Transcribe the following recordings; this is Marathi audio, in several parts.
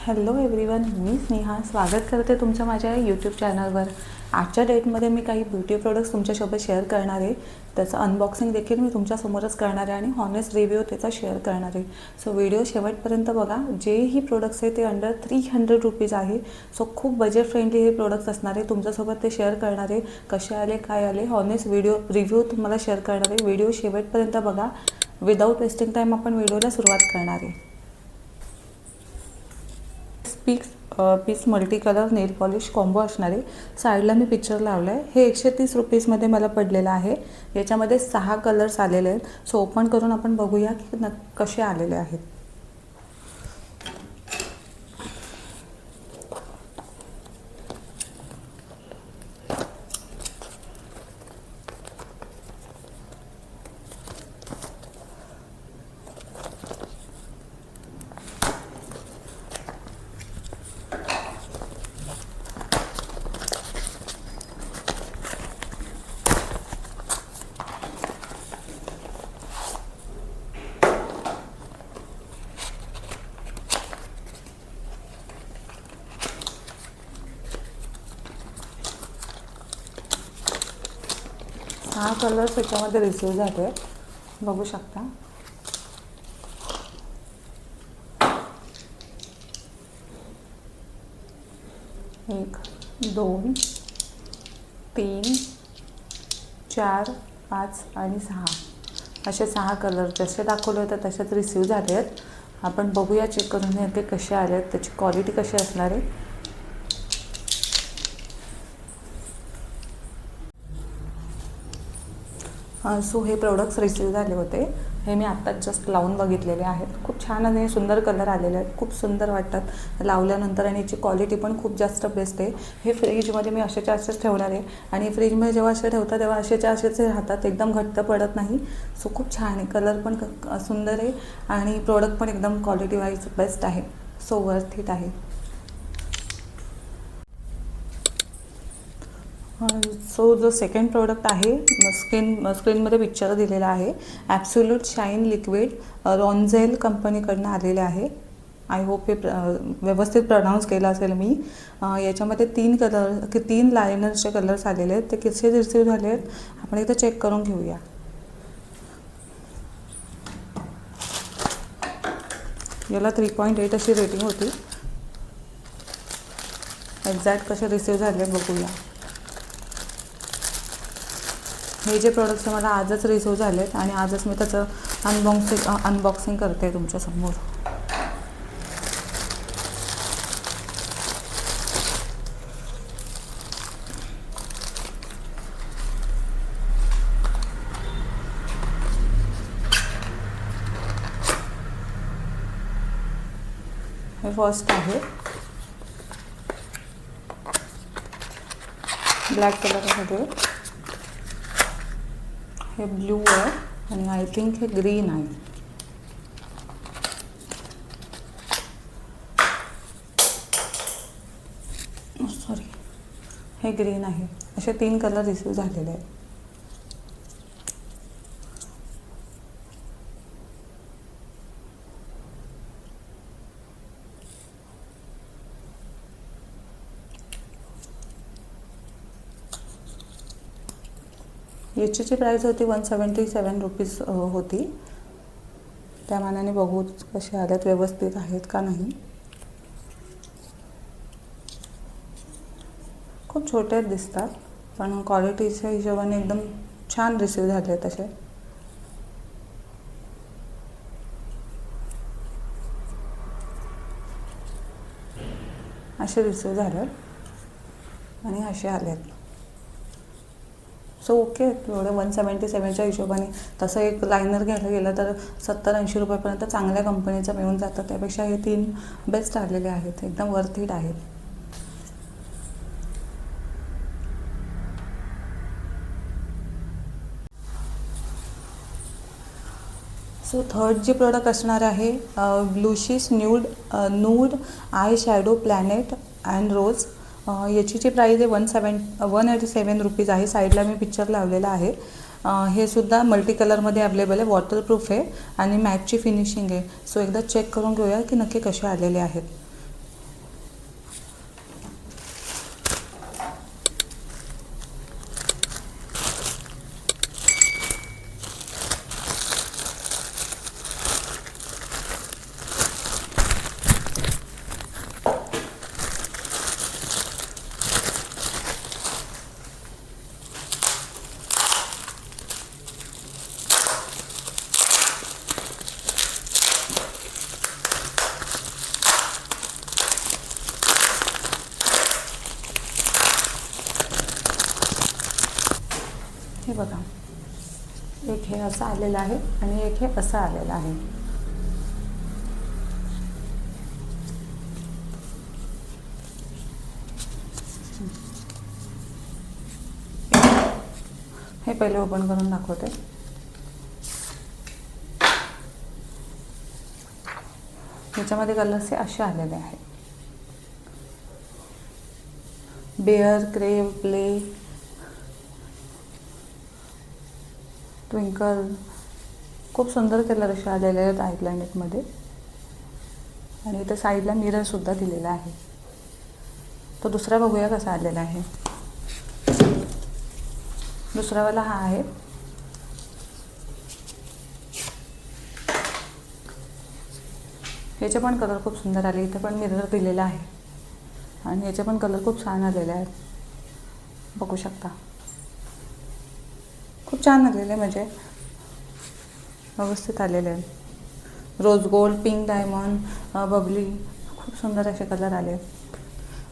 हॅलो एव्हरीवन, मी स्नेहा स्वागत करते तुमचं माझ्या यूट्यूब चॅनलवर। आजच्या डेटमध्ये मी काही ब्युटी प्रोडक्ट्स तुमच्यासोबत शेअर करणार आहे। त्याचं अनबॉक्सिंग देखील मी तुमच्यासमोरच करणार आहे आणि हॉनेस्ट रिव्ह्यू त्याचा शेअर करणार आहे। सो व्हिडिओ शेवटपर्यंत बघा। जेही प्रोडक्ट्स आहे ते अंडर 300 रुपीज आहे। सो खूप बजेट फ्रेंडली हे प्रोडक्ट्स असणार आहे। तुमच्यासोबत ते शेअर करणार आहे, कसे आले काय आले हॉनेस्ट व्हिडिओ रिव्ह्यू तुम्हाला शेअर करणार आहे। व्हिडिओ शेवटपर्यंत बघा। विदाउट वेस्टिंग टाईम आपण व्हिडिओला सुरुवात करणार आहे। पीस मल्टी कलर नेल पॉलिश कॉम्बो असणार आहे। साईडला मी पिक्चर लावलं आहे। हे 130 रुपीजमध्ये मला पडलेलं आहे। याच्यामध्ये 6 कलर्स आलेले आहेत। सो ओपन करून आपण बघूया की कसे आलेले आहेत। हा कलर्स याच्यामध्ये रिसीव झाले आहेत, बघू शकता। एक, 2, 3, 4, 5 आणि 6 असे 6 कलर जसे दाखवले होते तसेच रिसीव झाले आहेत। आपण बघूया चेक करून ते कसे आले आहेत, त्याची क्वालिटी कशी असणार आहे। सो हे प्रोडक्ट्स रिसीव झाले होते। हे मी आत्ताच जस्ट लावून बघितलेले आहेत। खूप छान आणि सुंदर कलर आलेले आहेत, खूप सुंदर वाटतात लावल्यानंतर आणि याची क्वालिटी पण खूप जास्त बेस्ट आहे। हे फ्रीजमध्ये मी असेच्या असेच ठेवणार आहे आणि फ्रीजमध्ये जेव्हा असे ठेवता तेव्हा असेच्या असेच राहतात, एकदम घट्ट पडत नाही। सो खूप छान आहे, कलर पण सुंदर आहे आणि प्रोडक्ट पण एकदम क्वालिटी वाईज बेस्ट आहे। सो वर्थ इट आहे। सो जो सेकंड प्रोडक्ट आहे, स्क्रीनमध्ये पिक्चर दिलेला आहे। ॲब्सोल्यूट शाईन लिक्विड रॉन्झेल कंपनीकडून आलेले आहे। आय होप हे व्यवस्थित प्रोनाऊन्स केलं असेल मी। याच्यामध्ये 3 लायनरचे कलर्स आलेले आहेत। ते कसे रिसीव झाले आहेत आपण इथं चेक करून घेऊया। याला 3.8 अशी रेटिंग होती। एक्झॅक्ट कसे रिसीव झाले बघूया। हे जे प्रोडक्ट्स मला आजच रिसीव झाले आहेत आणि आजच मी त्याचं अनबॉक्सिंग करते तुमच्यासमोर। हे फर्स्ट आहे, ब्लॅक कलरमध्ये। हे ब्लू आहे आणि आय थिंक हे ग्रीन आहे। सॉरी, हे ग्रीन आहे। असे 3 कलर रिसीव झालेले आहेत। याची जी प्राईस होती 177 रुपीज होती। त्या मानाने बघू कसे आल्यात, व्यवस्थित आहेत का नाही। खूप छोटे दिसतात पण क्वालिटीच्या हिशोबाने एकदम छान रिसीव झाले तसे। असे रिसीव झाले आणि असे आलेत। सो ओके, एवढं 177च्या हिशोबाने। तसं एक लायनर घ्यायला गेलं तर 70-80 रुपयापर्यंत चांगल्या कंपनीचं मिळून जातं। त्यापेक्षा हे 3 बेस्ट आलेले आहेत, एकदम वर्थ इट आहेत। सो थर्ड जे प्रोडक्ट असणार आहे, bluish nude eye shadow planet and rose. याची जी प्राईस आहे 187 रुपीज आहे। साईडला मी पिक्चर लावलेला आहे। हे सुद्धा मल्टी कलरमध्ये अवेलेबल आहे, वॉटरप्रूफ आहे आणि मॅटची फिनिशिंग आहे। सो एकदा चेक करून घेऊया की नक्की कसे आलेले आहेत। बघा, एक हे असं आलेलं आहे आणि एक हे असं आलेलं आहे. हे पहिले ओपन करून दाखवते. ह्याच्यामध्ये कलर्स हे असे आलेले आहेत. बेअर, क्रेव, प्ले, ट्विंकल, खूप सुंदर कलर असे आलेले आहेत आयलाइनरमध्ये. आणि इथे साईडला मिररसुद्धा दिलेला आहे. तो दुसरा बघूया कसा आलेला आहे. दुसरावाला हा आहे. याचे पण कलर खूप सुंदर आले. इथे पण मिरर दिलेला आहे आणि याचे पण कलर खूप छान आलेले आहेत, बघू शकता. खूप छान आलेले, म्हणजे व्यवस्थित आलेले आहेत. Rose gold, pink diamond, bubbly, खूप सुंदर असे कलर आले.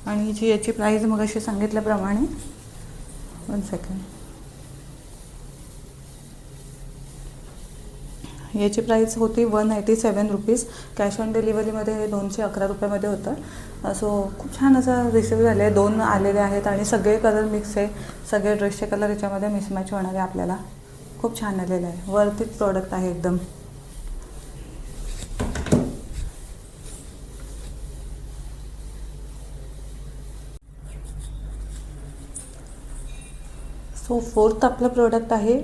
आणि जी याची प्राईस मग अशी सांगितल्याप्रमाणे, 1 सेकंड, याची प्राईस होती 187 रुपीज. कॅश ऑन डिलिव्हरीमध्ये हे 211 रुपयामध्ये होतं. सो खूप छान असं रिसिव्ह झाले आहे. 2 आलेले आहेत आणि सगळे कलर मिक्स आहे. सगळे ड्रेसचे कलर याच्यामध्ये मिसमॅच होणार आहे आपल्याला. खूप छान आलेलं आहे. वर्थित प्रोडक्ट आहे एकदम. सो फोर्थ आपलं प्रोडक्ट आहे,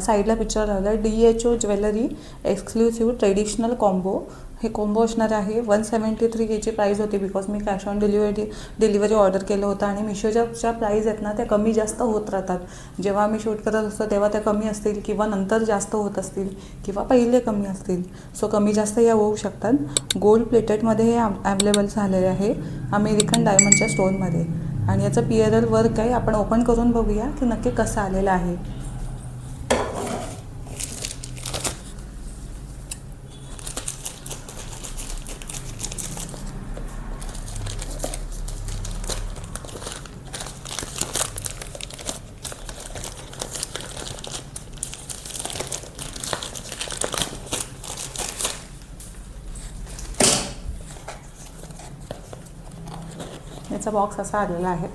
साईडला पिक्चर लावलं आहे, DHO jewellery exclusive traditional combo. हे कॉम्बो असणार आहे. 173 याची प्राईस होती, because me cash on delivery order केलं होतं. आणि मिशोच्या प्राईस आहेत ना, त्या कमी जास्त होत राहतात. जेव्हा मी शूट करत असतो तेव्हा त्या कमी असतील, किंवा नंतर जास्त होत असतील, किंवा पहिले कमी असतील. सो कमी जास्त या होऊ शकतात. गोल्ड प्लेटेडमध्ये हे अवेलेबल झालेले आहे, अमेरिकन डायमंडच्या स्टोनमध्ये. आणि याचं PRL वर्क आहे. आपण ओपन करून बघूया की नक्की कसं आलेलं आहे. याचा बॉक्स असा आलेला आहे.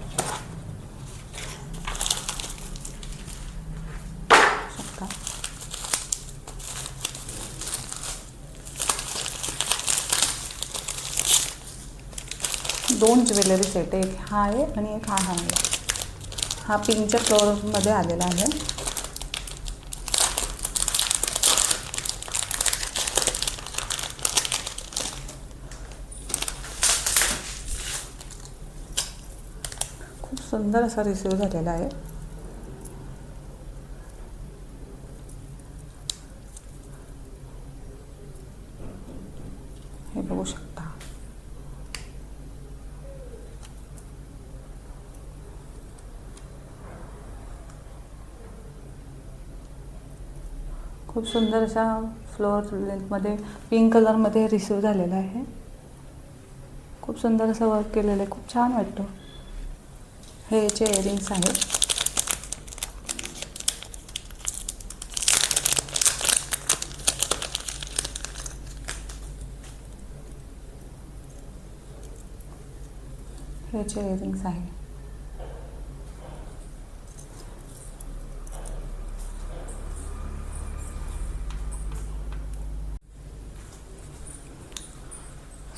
दोन ज्वेलरी सेट, एक हा आहे आणि एक हा आहे. हा पिंकच्या फ्लोअरमध्ये आलेला आहे. खूप सुंदर असा रिसिव्ह झालेला आहे. हे बघू शकता. खूप सुंदर असा फ्लोअर लेंथमध्ये पिंक कलरमध्ये रिसिव्ह झालेला आहे. खूप सुंदर असं वर्क केलेलं आहे. खूप छान वाटतं. हे याचे इयरिंग्स आहेत. हे याचे इयरिंग्स आहे.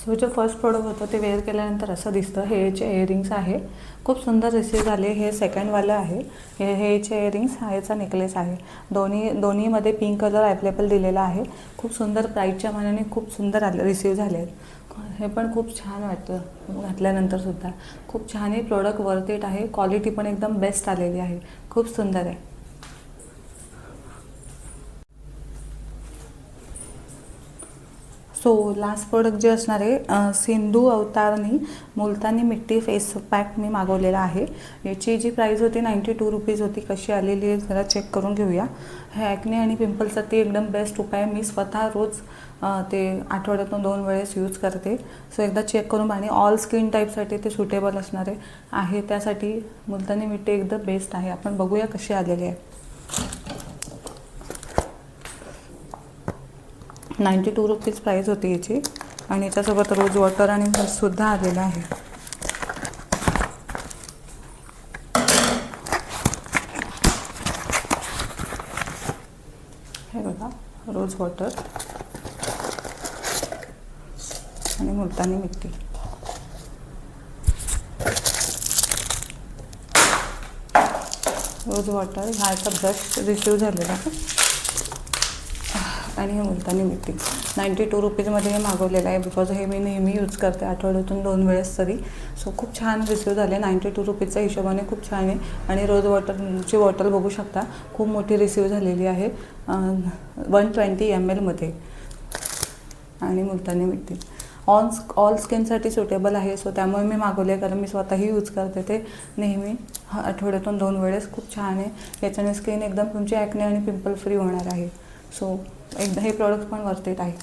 सो जो फर्स्ट प्रोडक्ट होतं ते वेअर केल्यानंतर असं दिसतं. हे याचे इयरिंग्स आहे. खूप सुंदर रिसीव झाले. हे सेकंडवालं आहे. हे याचे इयरिंग्स, हा याचा नेकलेस आहे. दोन्हीमध्ये पिंक कलर अवेलेबल दिलेला आहे. खूप सुंदर प्राईसच्या मानाने खूप सुंदर रिसीव झाले आहेत. हे पण खूप छान वाटतं घातल्यानंतरसुद्धा. खूप छान आहे. प्रोडक्ट वर्थ इट आहे. क्वालिटी पण एकदम बेस्ट आलेली आहे. खूप सुंदर आहे. सो लास्ट प्रोडक्ट जे असणार आहे, सिंधू अवतारनी मुलतानी मिट्टी फेस पॅक मी मागवलेला आहे. याची जी प्राईस होती 92 रुपीज होती. कशी आलेली आहे जरा चेक करून घेऊया. हे ॲक्ने आणि पिंपल्ससाठी एकदम बेस्ट उपाय. मी स्वतः रोज ते आठवड्यातून 2 वेळेस यूज करते. सो एकदा चेक करून, आणि ऑल स्किन टाईपसाठी ते सुटेबल असणारे आहे. त्यासाठी मुलतानी मिट्टी एकदम बेस्ट आहे. आपण बघूया कशी आलेली आहे. 92 रुपीज प्राईस होती याची आणि याच्यासोबत रोज वॉटर आणि सुद्धा आलेला आहे. हे बघा, रोज वॉटर आणि मुलतानी मिट्टी. रोज वॉटर ह्याचा ब्रश रिसीव झालेला आहे आणि हे मुलतानी मिट्टी 92 रुपीजमध्ये हे मागवलेलं आहे. बिकॉज हे मी नेहमी यूज करते आठवड्यातून 2 वेळेस तरी. सो खूप छान रिसीव झाले. 92 रुपीजच्या हिशोबाने खूप छान आहे. आणि रोज वॉटरची बॉटल बघू शकता, खूप मोठी रिसीव झालेली आहे 120 ml मध्ये. आणि मुलतानी मिट्टी ऑल स्किनसाठी सुटेबल आहे. सो त्यामुळे मी मागवले, कारण मी स्वतःही यूज करते ते नेहमी आठवड्यातून 2 वेळेस. खूप छान आहे. याच्याने स्किन एकदम तुमची ॲक्ने आणि पिंपल फ्री होणार आहे. सो एकदा हे प्रॉडक्ट पण वर्थ इट आहे.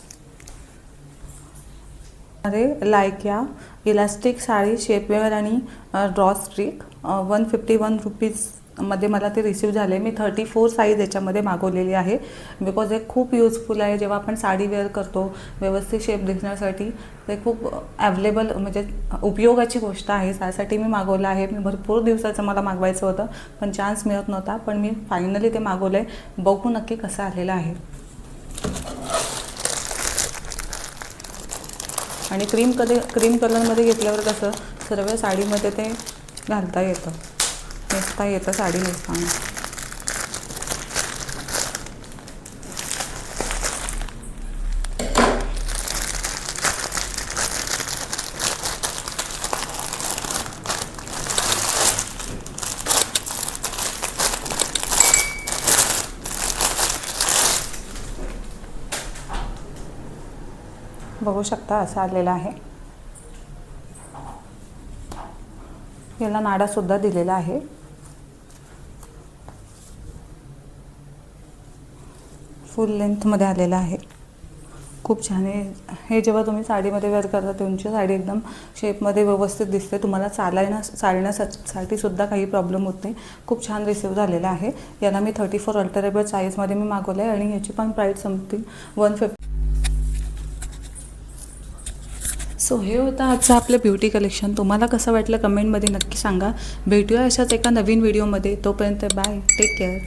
अरे लायक्या इलास्टिक साडी शेपवेअर आणि ड्रॉ स्ट्रिक 151 रुपीजमध्ये मला ते रिसीव झाले. मी 34 साईज याच्यामध्ये मागवलेली आहे. बिकॉज हे खूप यूजफुल आहे. जेव्हा आपण साडी वेअर करतो व्यवस्थित शेप दिसण्यासाठी ते खूप अवेलेबल म्हणजे उपयोगाची गोष्ट आहे. त्यासाठी मी मागवलं आहे. मी भरपूर दिवसाचं मला मागवायचं होतं पण चान्स मिळत नव्हता. पण मी फायनली ते मागवलं आहे. बघू नक्की कसं आलेलं आहे. आणि क्रीम कलरमध्ये घेतल्यावर कसं सर्व साडीमध्ये ते घालता येतं, नेसता येतं साडी नेसताना. बघू शकता असं आलेलं आहे. याला नाडासुद्धा दिलेला आहे. फुल लेंथमध्ये आलेला आहे. खूप छान आहे. हे जेव्हा तुम्ही साडीमध्ये वेअर करता तुमची साडी एकदम शेपमध्ये व्यवस्थित दिसते. तुम्हाला चालण्यासाठी सुद्धा काही प्रॉब्लेम होत नाही. खूप छान रिसीव झालेला आहे. याला मी 34 अल्टरेबल साईजमध्ये मी मागवलं आहे आणि याची पण प्राईस समथिंग 150. सो हे होतं आजचं आपलं ब्युटी कलेक्शन. तुम्हाला कसं वाटलं कमेंटमध्ये नक्की सांगा. भेटूया अशाच एका नवीन व्हिडिओमध्ये. तोपर्यंत बाय, टेक केअर.